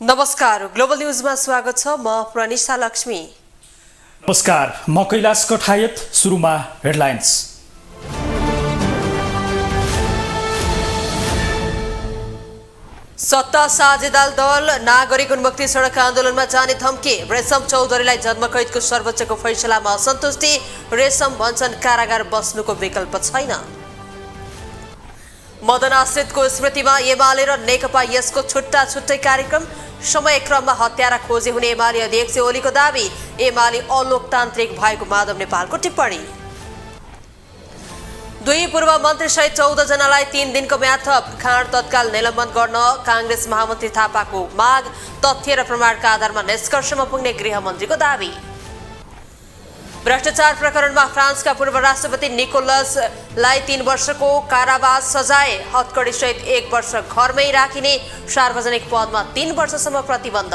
नमस्कार, ग्लोबल न्यूजमा स्वागत छ। म प्रनिशा लक्ष्मी। नमस्कार, म कैलाश कठायत। सुरुमा हेडलाइन्स। सत्ता साझेदार दल नागरिक उन्मुक्ति सडक आन्दोलनमा जाने धम्की। रेशम चौधरीलाई जन्मकैदको सर्वोच्चको फैसलामा असन्तुष्टि। रेशम भन्छन् कारागार बस्नुको विकल्प छैन। मदन आश्रितको स्मृतिमा एमाले र नेकपा यसको छुट्टा छुट्टै कार्यक्रम। समयक्रममा हत्यारा खोजे हुने एमाले अध्यक्ष ओलीको दावी। एमाले अलोकतान्त्रिक भएको माधव नेपालको टिप्पणी। दुई पूर्व मन्त्री सहित 14 जनालाई 3 दिनको म्याद थप। खाँड तत्काल निलम्बन गर्न काङ्ग्रेस महामन्त्री थापाको माग। तथ्य र प्रमाणका आधारमा निष्कर्षमा पुग्ने गृहमन्त्रीको दावी। भ्रष्टाचार प्रकरणमा फ्रान्सका पूर्व राष्ट्रपति निकोलसलाई 3 वर्षको कारावास सजाय। हत्कडी सहित 1 वर्ष घरमै राखिने। सार्वजनिक पदमा 3 वर्षसम्म प्रतिबन्ध।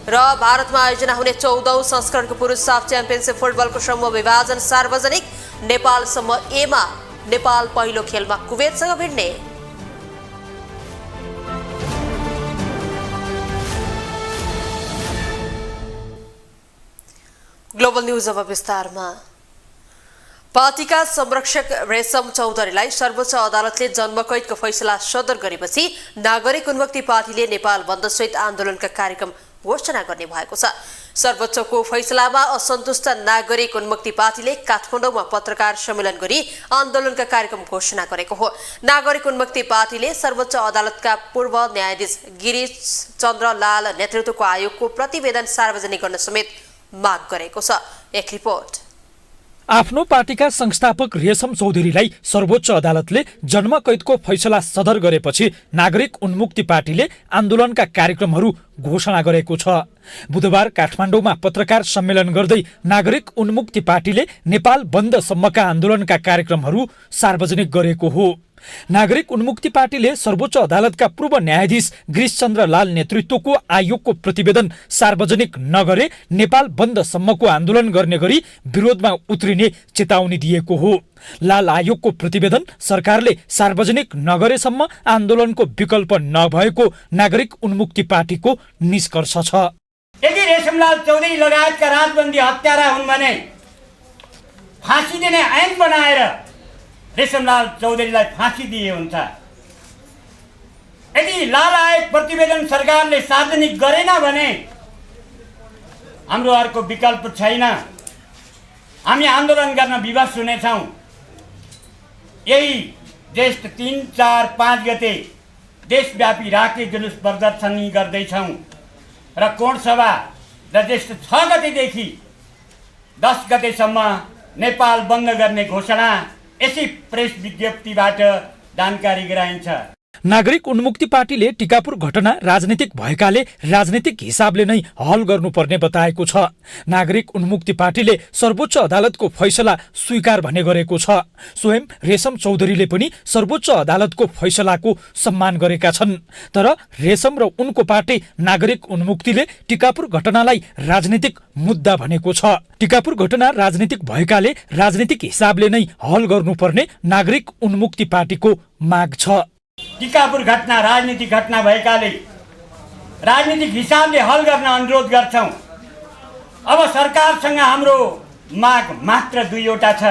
र भारतमा आयोजना हुने 14औं संस्करणको पुरुष साफ च्याम्पियनसिप फुटबलको समूह विभाजन सार्वजनिक। नेपालसम्म एमा। नेपाल पहिलो खेलमा कुवेतसँग भिड्ने। ग्लोबल न्यूज अब विस्तारमा। पार्टीका संरक्षक रेशम चौधरीलाई सर्वोच्च अदालतले जन्मकैदको फैसला सदर गरेपछि नागरिक उन्मुक्ति पार्टीले नेपाल बन्दसहित आन्दोलनका कार्यक्रम घोषणा गर्ने भएको छ। सर्वोच्चको फैसलामा असन्तुष्ट नागरिक उन्मुक्ति पार्टीले काठमाडौँमा पत्रकार सम्मेलन गरी आन्दोलनका कार्यक्रम घोषणा गरेको हो। नागरिक उन्मुक्ति पार्टीले सर्वोच्च अदालतका पूर्व न्यायाधीश गिरीश चन्द्र लाल नेतृत्वको आयोगको प्रतिवेदन सार्वजनिक गर्न समेत माग गरेको छ। एक रिपोर्ट। आफ्नो पार्टीका संस्थापक रेशम चौधरीलाई सर्वोच्च अदालतले जन्मकैदको फैसला सदर गरेपछि नागरिक उन्मुक्ति पार्टीले आन्दोलनका कार्यक्रमहरू घोषणा गरेको छ। बुधबार काठमाडौँमा पत्रकार सम्मेलन गर्दै नागरिक उन्मुक्ति पार्टीले नेपाल बन्दसम्मका आन्दोलनका कार्यक्रमहरू सार्वजनिक गरेको हो। नागरिक उन्मुक्ति पार्टीले सर्वोच्च अदालतका पूर्व न्यायाधीश गिरीशचन्द्र लाल नेतृत्वको आयोगको प्रतिवेदन सार्वजनिक नगरे नेपाल बन्दसम्मको आन्दोलन गर्ने गरी विरोधमा उत्रिने चेतावनी दिएको हो। लाल आयोगको प्रतिवेदन सरकारले सार्वजनिक नगरेसम्म आन्दोलनको विकल्प नभएको नागरिक उन्मुक्ति पार्टीको निष्कर्ष छ। यदि रेशमलाल चौधरी लगायतका राजबन्दी हत्यारा हुन् भने फाँसी दिने ऐन बनाएर रेशमलाल चौधरीलाई फाँसी दिए हुन्छ। यदि लाल आयोग प्रतिवेदन सरकारले सार्वजनिक गरेन भने हाम्रो अर्को विकल्प छैन। हामी आन्दोलन गर्न विवश हुनेछौँ। यही ज्येष्ठ 3, 4, 5 गते देशव्यापी राखे जुलुस प्रदर्शनी गर्दैछौँ र कोणसभा र ज्येष्ठ 6 गतेदेखि 10 गतेसम्म नेपाल बन्द गर्ने घोषणा यसै प्रेस विज्ञप्तिबाट जानकारी गराइन्छ। नागरिक उन्मुक्ति पार्टीले टिकापुर घटना राजनीतिक भएकाले राजनीतिक हिसाबले नै हल गर्नुपर्ने बताएको छ। नागरिक उन्मुक्ति पार्टीले सर्वोच्च अदालतको फैसला स्वीकार भने गरेको छ। स्वयं रेशम चौधरीले पनि सर्वोच्च अदालतको फैसलाको सम्मान गरेका छन्। तर रेशम र उनको पार्टी नागरिक उन्मुक्तिले टिकापुर घटनालाई राजनीतिक मुद्दा भनेको छ। टिकापुर घटना राजनीतिक भएकाले राजनीतिक हिसाबले नै हल गर्नुपर्ने नागरिक उन्मुक्ति पार्टीको माग छ। टिकापुर घटना राजनीतिक घटना भएकाले राजनीतिक हिसाबले हल गर्न अनुरोध गर्छौँ। अब सरकारसँग हाम्रो माग मात्र 2वटा छ।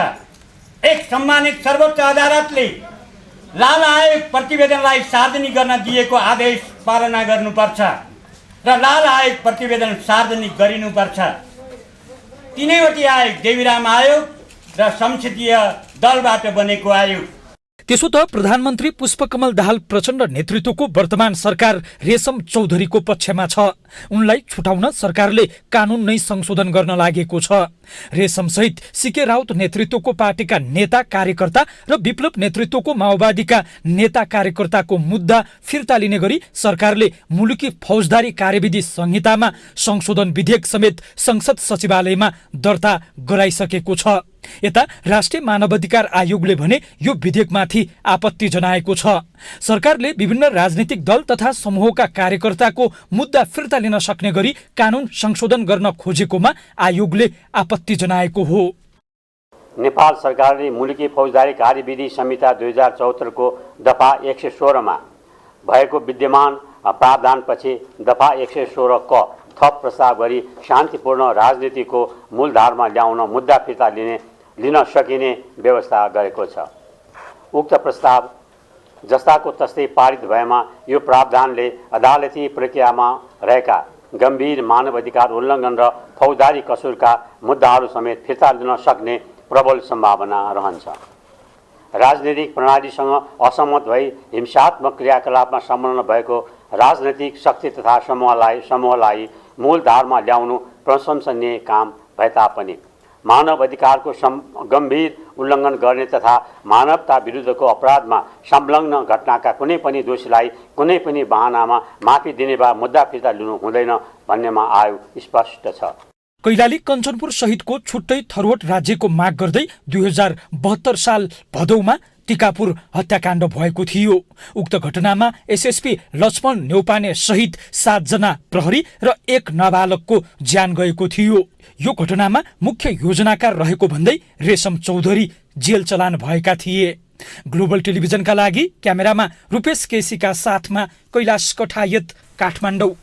एक, सम्मानित सर्वोच्च अदालतले लाल आयोग प्रतिवेदनलाई सार्वजनिक गर्न दिएको आदेश पालना गर्नुपर्छ र लाल आयोग प्रतिवेदन सार्वजनिक गरिनुपर्छ। तीनैवटी आयोग देवीराम आयोग र संसदीय दलबाट बनेको आयोग। त्यसो त प्रधानमन्त्री पुष्पकमल दाहाल प्रचण्ड नेतृत्वको वर्तमान सरकार रेशम चौधरीको पक्षमा छ। उनलाई छुटाउन सरकारले कानून नै संशोधन गर्न लागेको छ। रेशम सहित सीके राउत नेतृत्वको पार्टीका नेता कार्यकर्ता र विप्लव नेतृत्वको माओवादीका नेता कार्यकर्ताको मुद्दा फिर्ता लिने गरी सरकारले मुलुकी फौजदारी कार्यविधि संहितामा संशोधन विधेयक समेत संसद सचिवालयमा दर्ता गराइसकेको छ। यता राष्ट्रिय मानवाधिकार आयोगले भने यो विधेयकमाथि आपत्ति जनाएको छ। सरकारले विभिन्न राजनीतिक दल तथा समूहका कार्यकर्ताको मुद्दा फिर्ता लिन सक्ने गरी कानून संशोधन गर्न खोजेकोमा आयोगले आपत्ति जनाएको हो। नेपाल सरकारले मुलुकी फौजदारी कार्यविधि संहिता 2074 को दफा 116 मा भएको विद्यमान प्रावधानपछि दफा 116 क थप प्रस्ताव गरी शान्तिपूर्ण राजनीतिको मूलधारमा ल्याउन मुद्दा फिर्ता लिन सकिने व्यवस्था गरेको छ। उक्त प्रस्ताव जस्ताको तस्तै पारित भएमा यो प्रावधानले अदालती प्रक्रियामा रहेका गम्भीर मानवाधिकार उल्लङ्घन र फौजदारी कसुरका मुद्दाहरू समेत फिर्ता लिन सक्ने प्रबल सम्भावना रहन्छ। राजनीतिक प्रणालीसँग असहमत भई हिंसात्मक क्रियाकलापमा संलग्न भएको राजनैतिक शक्ति तथा समूहलाई मूलधारमा ल्याउनु प्रशंसनीय काम भए तापनि मानव अधिकारको गम्भीर उल्लङ्घन गर्ने तथा मानवता विरुद्धको अपराधमा संलग्न घटनाका कुनै पनि दोषीलाई कुनै पनि बहानामा माफी दिने वा मुद्दा फिर्ता लिनु हुँदैन भन्नेमा आयोग स्पष्ट छ। कैलाली कञ्चनपुर सहितको छुट्टै थरवट राज्यको माग गर्दै 2072 साल भदौमा टिकापुर हत्याकाण्ड भएको थियो। उक्त घटनामा एसएसपी लक्ष्मण न्यौपाने सहित 7 जना प्रहरी र 1 नाबालकको ज्यान गएको थियो। यो घटनामा मुख्य योजनाकार रहेको भन्दै रेशम चौधरी जेल चलान भएका थिए। ग्लोबल टेलिभिजनका लागि क्यामेरामा रूपेश केसीका साथमा कैलाश कठायत, काठमाडौँ।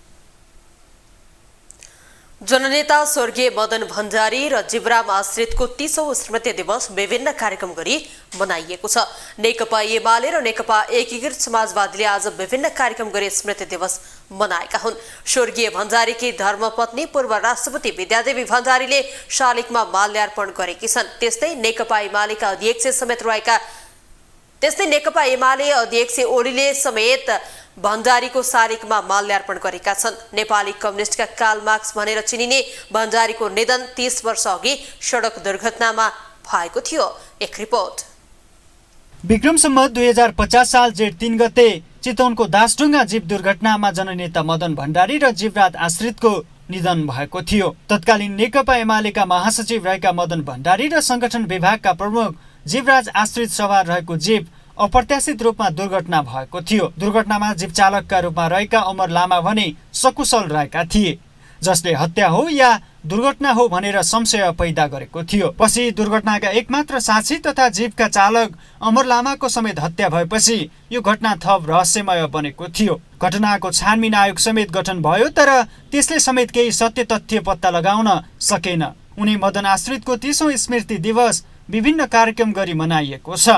जननेता स्वर्गीय मदन भण्डारी र जीवराम आश्रितको 30औं स्मृति दिवस विभिन्न कार्यक्रम गरी मनाइएको छ। नेकपा एमाले र नेकपा एकीकृत समाजवादीले आज विभिन्न कार्यक्रम गरी स्मृति दिवस मनाएका हुन्। स्वर्गीय भण्डारीकी धर्मपत्नी पूर्व राष्ट्रपति विद्यादेवी भण्डारीले शालिगमा माल्यार्पण गरेकी छन्। त्यस्तै नेकपा एमाले अध्यक्ष ओलीले समेत भण्डारीको शालिगमा माल्यार्पण गरेका छन्। नेपाली कम्युनिस्टका कार्ल मार्क्स भनेर चिनिने भण्डारीको निधन 30 वर्ष अघि सडक दुर्घटनामा भएको थियो। एक रिपोर्ट। विक्रम सम्वत 2050 साल जेठ 3 गते चितवनको दासढुङ्गा जीव दुर्घटनामा जननेता मदन भण्डारी र जीवराज आश्रितको निधन भएको थियो। तत्कालीन नेकपा एमालेका महासचिव रहेका मदन भण्डारी र संगठन विभागका प्रमुख जीवराज आश्रित सवार रहेको जीव अप्रत्याशित रूपमा दुर्घटना भएको थियो। दुर्घटनामा जीव चालकका रूपमा रहेका अमर लामा भने सकुशल रहेका थिए, जसले हत्या हो या दुर्घटना हो भनेर संशय पैदा गरेको थियो। पछि दुर्घटनाका एकमात्र साक्षी तथा जीवका चालक अमर लामाको समेत हत्या भएपछि यो घटना थप रहस्यमय बनेको थियो। घटनाको छानबिन आयोग समेत गठन भयो, तर त्यसले समेत केही सत्य तथ्य पत्ता लगाउन सकेन। उनी मदन आश्रितको 30औं स्मृति दिवस विभिन्न कार्यक्रम गरी मनाइएको छ।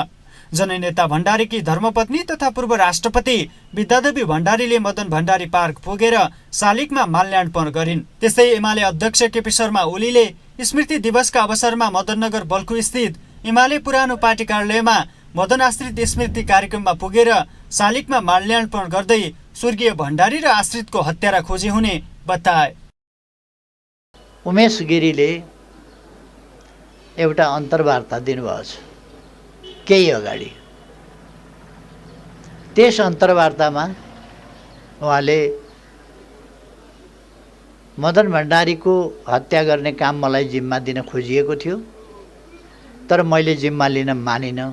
जननेता भण्डारीकी धर्मपत्नी तथा पूर्व राष्ट्रपति विद्यादेवी भण्डारीले मदन भण्डारी पार्क पुगेर शालिगमा माल्यार्पण गरिन्। त्यस्तै एमाले अध्यक्ष केपी शर्मा ओलीले स्मृति दिवसका अवसरमा मदननगर बल्कु स्थित एमाले पुरानो पार्टी कार्यालयमा मदन आश्रित स्मृति कार्यक्रममा पुगेर शालिगमा माल्यार्पण गर्दै स्वर्गीय भण्डारी र आश्रितको हत्यारा खोजी हुने बताए। उमेश गिरीले एउटा अन्तर्वार्ता दिनुभएको छ केही अगाडि। त्यस अन्तर्वार्तामा उहाँले मदन भण्डारीको हत्या गर्ने काम मलाई जिम्मा दिन खोजिएको थियो, तर मैले जिम्मा लिन मानिनँ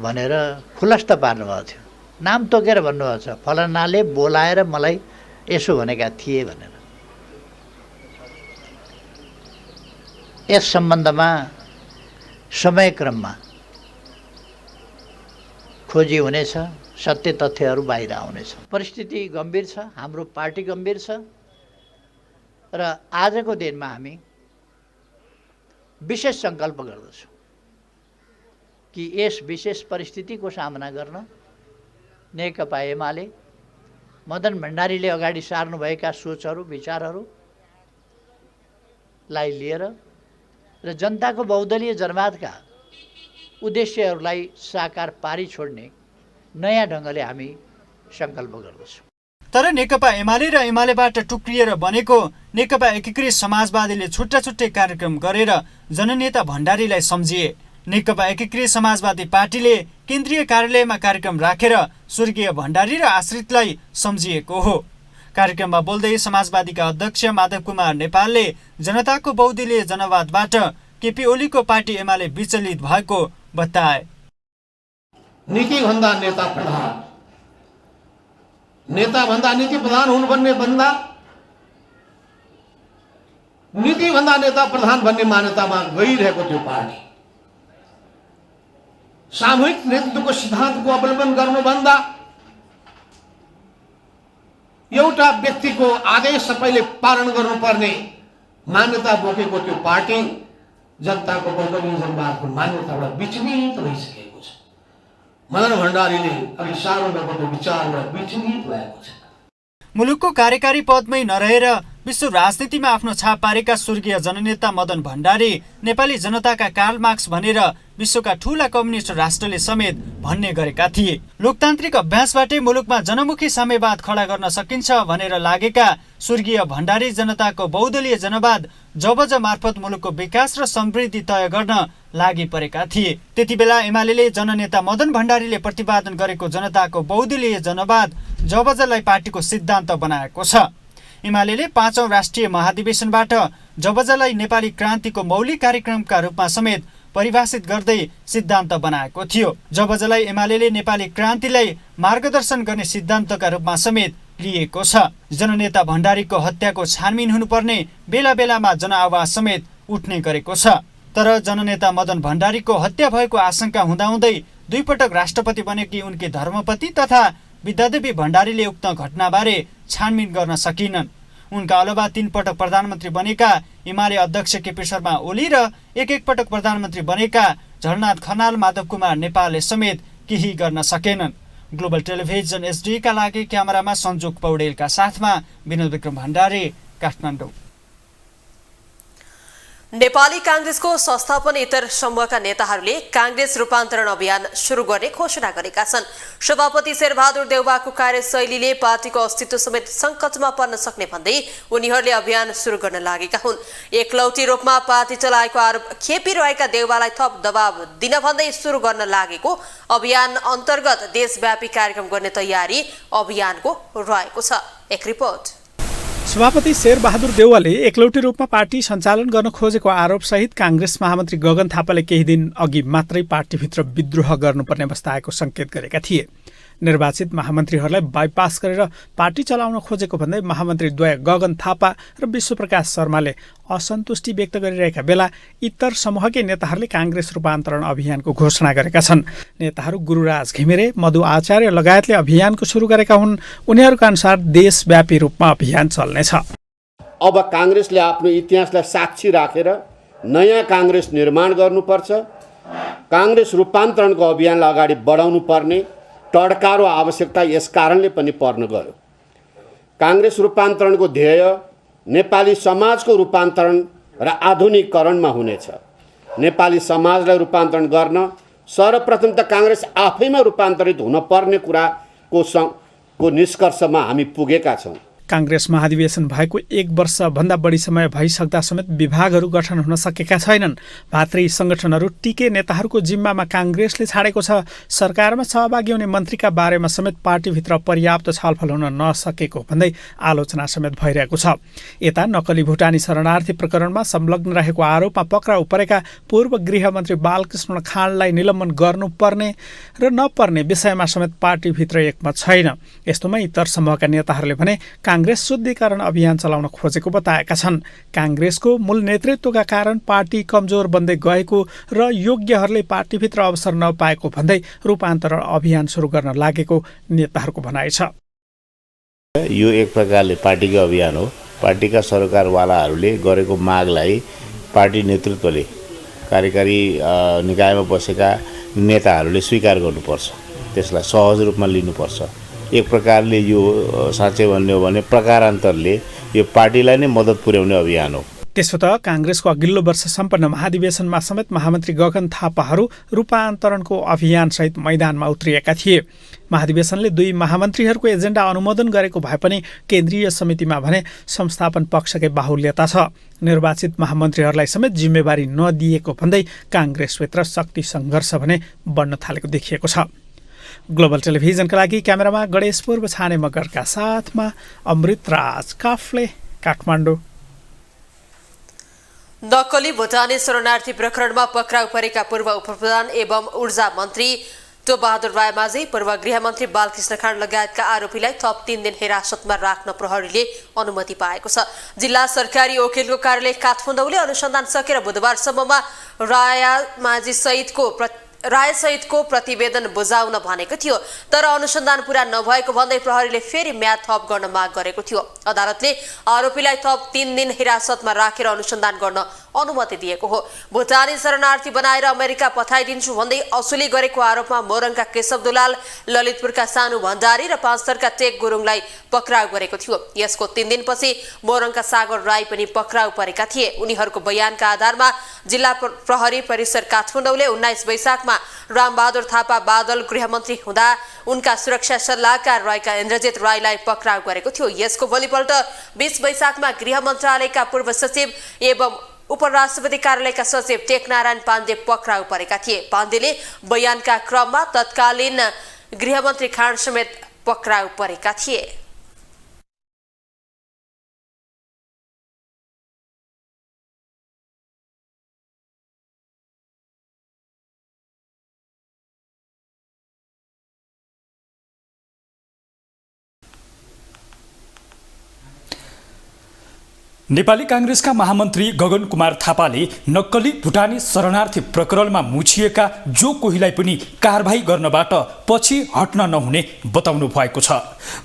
भनेर खुलस्त पार्नुभएको थियो। नाम तोकेर भन्नुभएको छ, फलानाले बोलाएर मलाई यसो भनेका थिए भनेर। यस सम्बन्धमा समयक्रममा खोजी हुनेछ, सत्य तथ्यहरू बाहिर आउनेछ। परिस्थिति गम्भीर छ, हाम्रो पार्टी गम्भीर छ र आजको दिनमा हामी विशेष सङ्कल्प गर्दछौँ कि यस विशेष परिस्थितिको सामना गर्न नेकपा एमाले मदन भण्डारीले अगाडि सार्नुभएका सोचहरू विचारहरूलाई लिएर र जनताको बहुदलीय जनवादका उद्देश्यहरूलाई साकार पारी छोड्ने नयाँ ढङ्गले हामी सङ्कल्प गर्दछौँ। तर नेकपा एमाले र एमालेबाट टुक्रिएर बनेको नेकपा एकीकृत समाजवादीले छुट्टा छुट्टै कार्यक्रम गरेर जननेता भण्डारीलाई सम्झिए। नेकपा एकीकृत समाजवादी पार्टीले केन्द्रीय कार्यालयमा कार्यक्रम राखेर स्वर्गीय भण्डारी र आश्रितलाई सम्झिएको हो। कार्यक्रममा बोल्दै समाजवादीका अध्यक्ष माधव कुमार नेपालले जनताको बहुदलीय जनवादबाट केपी ओलीको पार्टी एमाले विचलित भएको बताए। नीति भन्दा नेता प्रधान, नेता भन्दा नीति प्रधान हुनुपर्ने भन्दा नीति भन्दा नेता प्रधान भन्ने मान्यतामा गइरहेको त्यो पार्टी सामूहिक नेतृत्वको सिद्धान्तको अवलम्बन गर्नुभन्दा एउटा व्यक्तिको आदेश सबैले पालन गर्नुपर्ने मान्यता बोकेको त्यो पार्टी जनताको बहुदलीय जनवादको मान्यताबाट विचलित भइसकेको छ। मदन भण्डारीले अघि सानो गरेको विचारबाट विचलित भएको छ। मुलुकको कार्यकारी पदमै नरहेर विश्व राजनीतिमा आफ्नो छाप पारेका स्वर्गीय जननेता मदन भण्डारी नेपाली जनताका कार्ल मार्क्स भनेर विश्वका ठूला कम्युनिस्ट राष्ट्रले समेत भन्ने गरेका थिए। लोकतान्त्रिक अभ्यासबाटै मुलुकमा जनमुखी साम्यवाद खडा गर्न सकिन्छ भनेर लागेका स्वर्गीय भण्डारी जनताको बहुदलीय जनवाद जबज मार्फत मुलुकको विकास र समृद्धि तय गर्न लागि परेका थिए। त्यति बेला एमाले जननेता मदन भण्डारीले प्रतिपादन गरेको जनताको बहुदलीय जनवाद जबजलाई पार्टीको सिद्धान्त बनाएको छ। एमाले 5औं राष्ट्रिय महाधिवेशनबाट जबजलाई नेपाली क्रान्तिको मौलिक कार्यक्रमका रूपमा समेत परिभाषित गर्दै सिद्धान्त बनाएको थियो। जबजलाई एमाले नेपाली क्रान्तिलाई मार्गदर्शन गर्ने सिद्धान्तका रूपमा समेत लिएको छ। जननेता भण्डारीको हत्याको छानबिन हुनुपर्ने बेला बेलामा जनआवाज समेत उठ्ने गरेको छ। तर जननेता मदन भण्डारीको हत्या भएको आशंका हुँदाहुँदै 2 पटक राष्ट्रपति बनेकी उनकी धर्मपत्नी तथा विद्यादेवी भण्डारीले उक्त घटनाबारे छानबिन गर्न सकिनन्। उनका अलावा 3 पटक प्रधानमन्त्री बनेका एमाले अध्यक्ष केपी शर्मा ओली र एक पटक प्रधानमन्त्री बनेका झलनाथ खनाल माधव कुमार नेपालले समेत केही गर्न सकेनन्। ग्लोबल टेलिभिजन एसडी का लागि क्यामेरामा सञ्जोग पौडेलका साथमा विनोद विक्रम भण्डारी, काठमाडौँ। नेपाली कांग्रेसको संस्थापनेतर समूहका नेताहरूले कांग्रेस रूपान्तरण अभियान सुरु गर्ने घोषणा गरेका छन्। सभापति शेरबहादुर देउवाको कार्यशैलीले पार्टीको अस्तित्व समेत संकटमा पर्न सक्ने भन्दै उनीहरूले अभियान सुरु गर्न लागेका हुन्। एकलौटी रूपमा पार्टी चलाएको आरोप खेपिरहेका देउवालाई थप दबाव दिन भन्दै सुरु गर्न लागेको अभियान अन्तर्गत देशव्यापी कार्यक्रम गर्ने तयारी अभियानको रहेको छ। एक रिपोर्ट। सभापति शेरबहादुर देउवाले एकलौटी रूपमा पार्टी सञ्चालन गर्न खोजेको आरोपसहित कांग्रेस महामन्त्री गगन थापाले केही दिन अघि मात्रै पार्टीभित्र विद्रोह गर्नुपर्ने अवस्था आएको संकेत गरेका थिए। निर्वाचित महामन्त्रीहरूलाई बाइपास गरेर पार्टी चलाउन खोजेको भन्दै महामन्त्रीद्वय गगन थापा र विश्वप्रकाश शर्माले असन्तुष्टि व्यक्त गरिरहेका बेला इतर समूहकै नेताहरूले कांग्रेस रूपान्तरण अभियानको घोषणा गरेका छन्। नेताहरू गुरुराज घिमिरे, मधु आचार्य लगायतले अभियानको सुरु गरेका हुन्। उनीहरूका अनुसार देशव्यापी रूपमा अभियान चल्नेछ। अब कांग्रेसले आफ्नो इतिहासलाई साक्षी राखेर नयाँ कांग्रेस निर्माण गर्नुपर्छ। कांग्रेस रूपान्तरणको अभियानलाई अगाडि बढाउनु पर्ने टड्का र आवश्यकता यस कारणले पनि पर्न गयो। कांग्रेस रूपान्तरणको ध्येय नेपाली समाजको रूपान्तरण र आधुनिकीकरणमा हुनेछ। नेपाली समाजलाई रूपान्तरण गर्न सर्वप्रथम त कांग्रेस आफैमा रूपान्तरित हुन पर्ने कुराको निष्कर्षमा हामी पुगेका छौँ। कांग्रेस महाधिवेशन भएको 1 वर्षभन्दा बढी समय भइसक्दा समेत विभागहरू गठन हुन सकेका छैनन्। भातृ संगठनहरू टिके नेताहरूको जिम्मामा कांग्रेसले छाडेको छ। सरकारमा सहभागी हुने मन्त्रीका बारेमा समेत पार्टीभित्र पर्याप्त छलफल हुन नसकेको भन्दै आलोचना समेत भइरहेको छ। यता नक्कली भुटानी शरणार्थी प्रकरणमा संलग्न रहेको आरोपमा पक्राउ परेका पूर्व गृहमन्त्री बालकृष्ण खाँडलाई निलम्बन गर्नुपर्ने र नपर्ने विषयमा समेत पार्टीभित्र एकमत छैन। यस्तोमा इतर समूहका नेताहरूले भने कांग्रेस शुद्धिकरण अभियान चलाउन खोजेको बताएका छन्। कांग्रेसको मूल नेतृत्वका कारण पार्टी कमजोर बन्दै गएको र योग्यहरूले पार्टीभित्र अवसर नपाएको भन्दै रूपान्तरण अभियान सुरु गर्न लागेको नेताहरूको भनाइ छ। यो एक प्रकारले पार्टीको अभियान हो। पार्टीका सरकारवालाहरूले गरेको मागलाई पार्टी नेतृत्वले, कार्यकारी निकायमा बसेका नेताहरूले स्वीकार गर्नुपर्छ, त्यसलाई सहज रूपमा लिनुपर्छ। एक प्रकारले यो साँच्चै भन्ने हो भने प्रकारान्तरले यो पार्टीलाई नै मद्दत पुर्याउने अभियान हो। त्यसो त कांग्रेसको अघिल्लो वर्ष सम्पन्न महाधिवेशनमा समेत महामन्त्री गगन थापाहरू रूपान्तरणको अभियानसहित मैदानमा उत्रिएका थिए। महाधिवेशनले 2 महामन्त्रीहरूको एजेन्डा अनुमोदन गरेको भए पनि केन्द्रीय समितिमा भने संस्थापन पक्षकै बाहुल्यता छ। निर्वाचित महामन्त्रीहरूलाई समेत जिम्मेवारी नदिएको भन्दै कांग्रेसभित्र शक्ति सङ्घर्ष भने बढ्न थालेको देखिएको छ। ग्लोबल टेलिभिजनका लागि क्यामेरामा गणेश पूर्व छाने मगरका साथमा अमृतराज काफले, काठमाडौँ। नक्कली भुटानी शरणार्थी प्रकरणमा पक्राउ परेका पूर्व उपप्रधान एवं ऊर्जा मन्त्री टोपबहादुर रायमाझी, पूर्व गृहमन्त्री बालकृष्ण खाँड लगायतका आरोपीलाई थप 3 दिन हिरासतमा राख्न प्रहरीले अनुमति पाएको छ। जिल्ला सरकारी वकिलको कार्यालय काठमाडौँले अनुसन्धान सकेर बुधबारसम्ममा रायमाझी सहितको रायसहितको प्रतिवेदन बुझाउन भनेको थियो, तर अनुसन्धान पूरा नभएको भन्दै प्रहरीले फेरि म्याद थप गर्न माग गरेको थियो। अदालतले आरोपीलाई थप 3 दिन हिरासतमा राखेर अनुसन्धान गर्न अनुमति दिएको हो। भुटानी शरणार्थी बनाएर अमेरिका पठाइदिन्छु भन्दै असुली गरेको आरोपमा मोरङका केशव दुलाल, ललितपुरका सानु भण्डारी र पाँचथरका टेक गुरुङलाई पक्राउ गरेको थियो। यसको 3 दिनपछि मोरङका सागर राई पनि पक्राउ परेका थिए। उनीहरूको बयानका आधारमा जिल्ला प्रहरी परिसर काठमाडौँले 19 वैशाखमा रामबहादुर थापा बादल गृहमन्त्री हुँदा उनका सुरक्षा सल्लाहकार रहेका इन्द्रजित राईलाई पक्राउ गरेको थियो। यसको भोलिपल्ट 20 वैशाखमा गृह मन्त्रालयका पूर्व सचिव एवं उपराष्ट्रपति कार्यालयका सचिव टेकनारायण पाण्डे पक्राउ परेका थिए। पाण्डेले बयानका क्रममा तत्कालीन गृहमन्त्री खान समेत पक्राउ परेका थिए। नेपाली कांग्रेसका महामन्त्री गगन कुमार थापाले नक्कली भुटानी शरणार्थी प्रकरणमा मुछिएका जो कोहीलाई पनि कारबाही गर्नबाट पछि हट्न नहुने बताउनु भएको छ।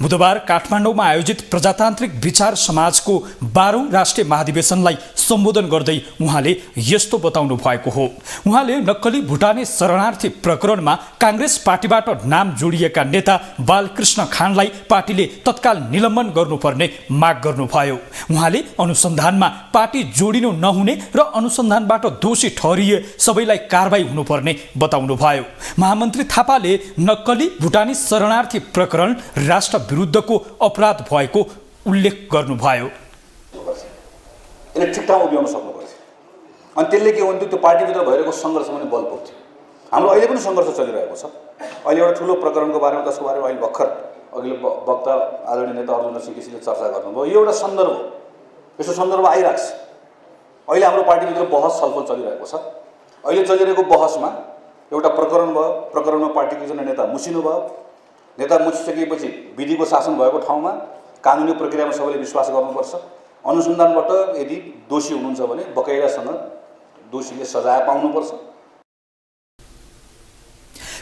बुधबार काठमाडौँमा आयोजित प्रजातान्त्रिक विचार समाजको 12औं राष्ट्रिय महाधिवेशनलाई सम्बोधन गर्दै उहाँले यस्तो बताउनु भएको हो। उहाँले नक्कली भुटानी शरणार्थी प्रकरणमा कांग्रेस पार्टीबाट नाम जोडिएका नेता बालकृष्ण खानलाई पार्टीले तत्काल निलम्बन गर्नुपर्ने माग गर्नुभयो। उहाँले अनुसन्धानमा पार्टी जोडिनु नहुने र अनुसन्धानबाट दोषी ठहरिए सबैलाई कारबाही हुनुपर्ने बताउनुभयो। महामन्त्री थापाले नक्कली भुटानी शरणार्थी प्रकरण राष्ट्र विरुद्धको अपराध भएको उल्लेख गर्नुभयो। यसले ठिक ठाउँमा उभ्याउन सक्नुपर्छ अनि त्यसले के भन्थ्यो, त्यो पार्टीभित्र भइरहेको सङ्घर्षमा पनि बल पुग्थ्यो। हाम्रो अहिले पनि सङ्घर्ष चलिरहेको छ। अहिले एउटा ठुलो प्रकरणको बारेमा त्यसको बारेमा अहिले भर्खर अघिल्लो वक्ता आदरणीय नेता अर्जुन केसीले चर्चा गर्नुभयो। यो एउटा सन्दर्भ हो, यस्तो सन्दर्भ आइरहेको छ। अहिले हाम्रो पार्टीभित्र बहस छलफल चलिरहेको छ। अहिले चलिरहेको बहसमा एउटा प्रकरण भयो, प्रकरणमा पार्टीको एकजना नेता मुसिनु भयो। नेता मुसिसकेपछि विधिको शासन भएको ठाउँमा कानुनी प्रक्रियामा सबैले विश्वास गर्नुपर्छ। अनुसन्धानबाट यदि दोषी हुनुहुन्छ भने बकाइदासँग दोषीले सजाय पाउनुपर्छ।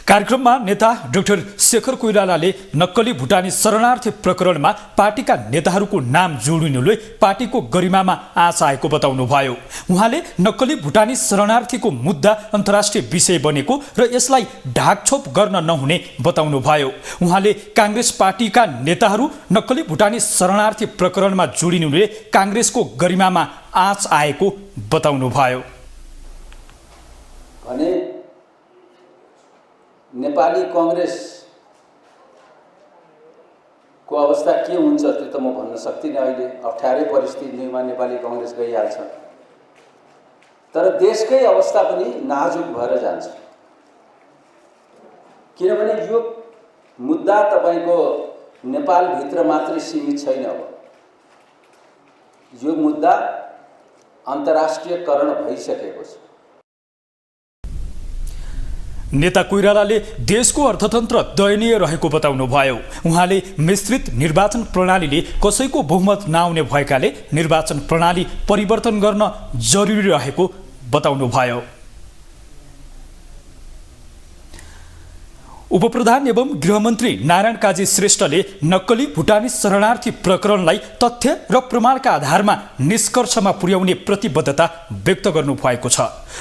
कार्यक्रममा नेता डाक्टर शेखर कोइरालाले नक्कली भुटानी शरणार्थी प्रकरणमा पार्टीका नेताहरूको नाम जोडिनुले पार्टीको गरिमामा आँच आएको बताउनुभयो। उहाँले नक्कली भुटानी शरणार्थीको मुद्दा अन्तर्राष्ट्रिय विषय बनेको र यसलाई ढाकछोप गर्न नहुने बताउनुभयो। उहाँले कांग्रेस पार्टीका नेताहरू नक्कली भुटानी शरणार्थी प्रकरणमा जोडिनुले कांग्रेसको गरिमामा आँच आएको बताउनुभयो। नेपाली कांग्रेसको अवस्था के हुन्छ त्यो त म भन्न सक्दिनँ। अहिले अप्ठ्यारै परिस्थितिमा नेपाली कांग्रेस गइहाल्छ, तर देशकै अवस्था पनि नाजुक भएर जान्छ। किनभने यो मुद्दा तपाईको नेपालभित्र मात्रै सीमित छैन। अब यो मुद्दा अन्तर्राष्ट्रियकरण भइसकेको छ। नेता कोइरालाले देशको अर्थतन्त्र दयनीय रहेको बताउनुभयो। उहाँले मिश्रित निर्वाचन प्रणालीले कसैको बहुमत नआउने भएकाले निर्वाचन प्रणाली परिवर्तन गर्न जरुरी रहेको बताउनुभयो। उपप्रधान एवं गृहमन्त्री नारायण काजी श्रेष्ठले नक्कली भुटानी शरणार्थी प्रकरणलाई तथ्य र प्रमाणका आधारमा निष्कर्षमा पुर्याउने प्रतिबद्धता व्यक्त गर्नुभएको छ।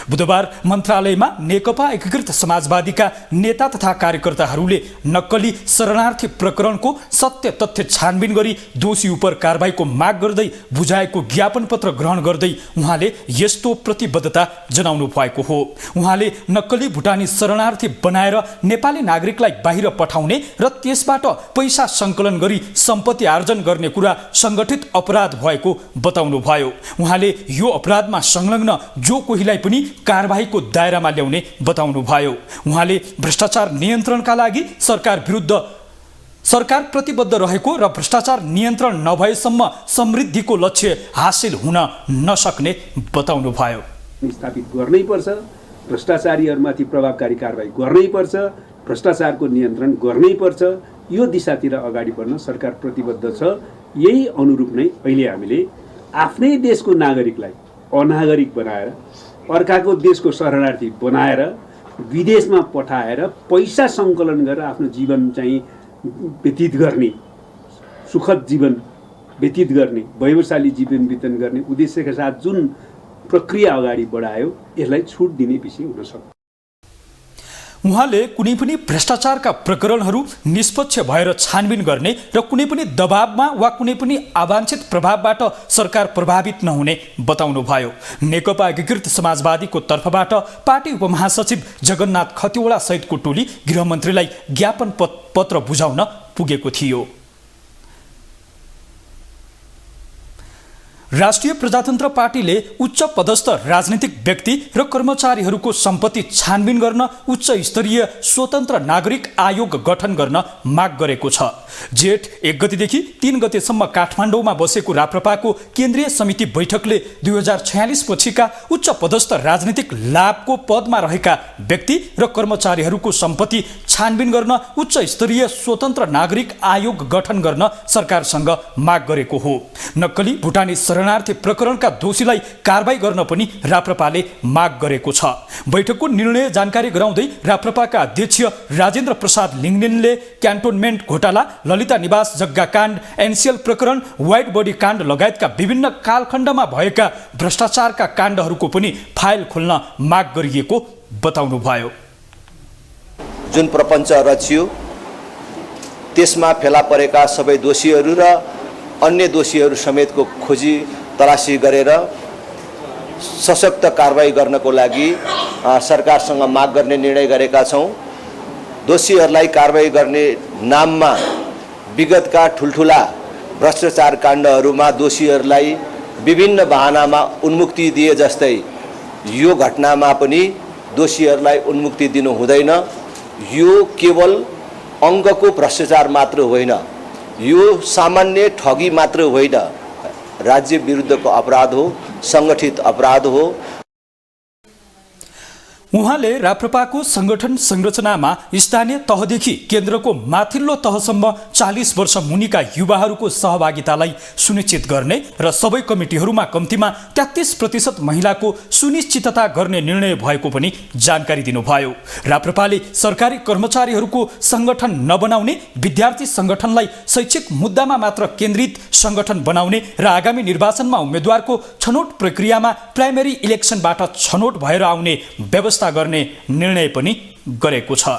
बुधबार मन्त्रालयमा नेकपा एकीकृत समाजवादीका नेता तथा कार्यकर्ताहरूले नक्कली शरणार्थी प्रकरणको सत्य तथ्य छानबिन गरी दोषी उप कारबाहीको माग गर्दै बुझाएको ज्ञापन पत्र ग्रहण गर्दै उहाँले यस्तो प्रतिबद्धता जनाउनु भएको हो। उहाँले नक्कली भुटानी शरणार्थी बनाएर नेपाली नागरिकलाई बाहिर पठाउने र त्यसबाट पैसा सङ्कलन गरी सम्पत्ति आर्जन गर्ने कुरा सङ्गठित अपराध भएको बताउनुभयो। उहाँले यो अपराधमा संलग्न जो कोहीलाई पनि कारबाहीको दायरामा ल्याउने बताउनुभयो। उहाँले भ्रष्टाचार नियन्त्रणका लागि सरकार प्रतिबद्ध रहेको र भ्रष्टाचार नियन्त्रण नभएसम्म समृद्धिको लक्ष्य हासिल हुन नसक्ने बताउनुभयो। स्थापित गर्नैपर्छ, भ्रष्टाचारीहरूमाथि प्रभावकारी कारबाही गर्नैपर्छ, भ्रष्टाचारको नियन्त्रण गर्नैपर्छ। यो दिशातिर अगाडि बढ्न सरकार प्रतिबद्ध छ। यही अनुरूप नै अहिले हामीले आफ्नै देशको नागरिकलाई अनागरिक बनाएर, अर्काको देशको शरणार्थी बनाएर विदेशमा पठाएर पैसा सङ्कलन गरेर आफ्नो जीवन चाहिँ व्यतीत गर्ने, सुखद जीवन व्यतीत गर्ने, वैभवशाली जीवन व्यतीत गर्ने उद्देश्यका साथ जुन प्रक्रिया अगाडि बढायो यसलाई छुट दिने विषय हुन सक्छ। उहाँले कुनै पनि भ्रष्टाचारका प्रकरणहरू निष्पक्ष भएर छानबिन गर्ने र कुनै पनि दबावमा वा कुनै पनि अवाञ्छित प्रभावबाट सरकार प्रभावित नहुने बताउनुभयो। नेकपा एकीकृत समाजवादीको तर्फबाट पार्टी उपमहासचिव जगन्नाथ खतिवडा सहितको टोली गृहमन्त्रीलाई ज्ञापन पत्र बुझाउन पुगेको थियो। राष्ट्रिय प्रजातन्त्र पार्टीले उच्च पदस्थ राजनीतिक व्यक्ति र कर्मचारीहरूको सम्पत्ति छानबिन गर्न उच्च स्तरीय स्वतन्त्र नागरिक आयोग गठन गर्न माग गरेको छ। जेठ 1 गतेदेखि 3 गतेसम्म काठमाडौँमा बसेको राप्रपाको केन्द्रीय समिति बैठकले 2046 पछिका उच्च पदस्थ राजनीतिक लाभको पदमा रहेका व्यक्ति र कर्मचारीहरूको सम्पत्ति छानबिन गर्न उच्च स्तरीय स्वतन्त्र नागरिक आयोग गठन गर्न सरकारसँग माग गरेको हो। नक्कली भुटानी शरणार्थी प्रकरणका दोषीलाई कारबाही गर्न पनि राप्रपाले माग गरेको छ। बैठकको निर्णय जानकारी गराउँदै राप्रपाका अध्यक्ष राजेन्द्र प्रसाद लिङ्गदेनले क्यान्टोनमेन्ट घोटाला, ललिता निवास जग्गा काण्ड, एनसिएल प्रकरण, व्हाइट बडी काण्ड लगायतका विभिन्न कालखण्डमा भएका भ्रष्टाचारका काण्डहरूको पनि फाइल खोल्न माग गरिएको बताउनुभयो। जुन प्रपञ्च रचियो त्यसमा फेला परेका सबै दोषीहरू र अन्य दोषीहरू समेतको खोजी तलासी गरेर सशक्त कारबाही गर्नको लागि सरकारसँग माग गर्ने निर्णय गरेका छौँ। दोषीहरूलाई कारबाही गर्ने नाममा विगतका ठुल्ठुला भ्रष्टाचार काण्डहरूमा दोषीहरूलाई विभिन्न बहानामा उन्मुक्ति दिए जस्तै यो घटनामा पनि दोषीहरूलाई उन्मुक्ति दिनु हुँदैन। यो केवल अङ्गको भ्रष्टाचार मात्र होइन, यो सामान्य ठगी मात्र होइन, राज्य विरुद्धको अपराध हो, सङ्गठित अपराध हो। उहाँले राप्रपाको संगठन संरचनामा स्थानीय तहदेखि केन्द्रको माथिल्लो तहसम्म 40 वर्ष मुनिका युवाहरूको सहभागितालाई सुनिश्चित गर्ने र सबै कमिटीहरूमा कम्तीमा 33% महिलाको सुनिश्चितता गर्ने निर्णय भएको पनि जानकारी दिनुभयो। राप्रपाले सरकारी कर्मचारीहरूको संगठन नबनाउने, विद्यार्थी संगठनलाई शैक्षिक मुद्दामा मात्र केन्द्रित संगठन बनाउने र आगामी निर्वाचनमा उम्मेद्वारको छनौट प्रक्रियामा प्राइमेरी इलेक्सनबाट छनौट भएर आउने व्यवस्था गर्ने निर्णय पनि गरेको छ।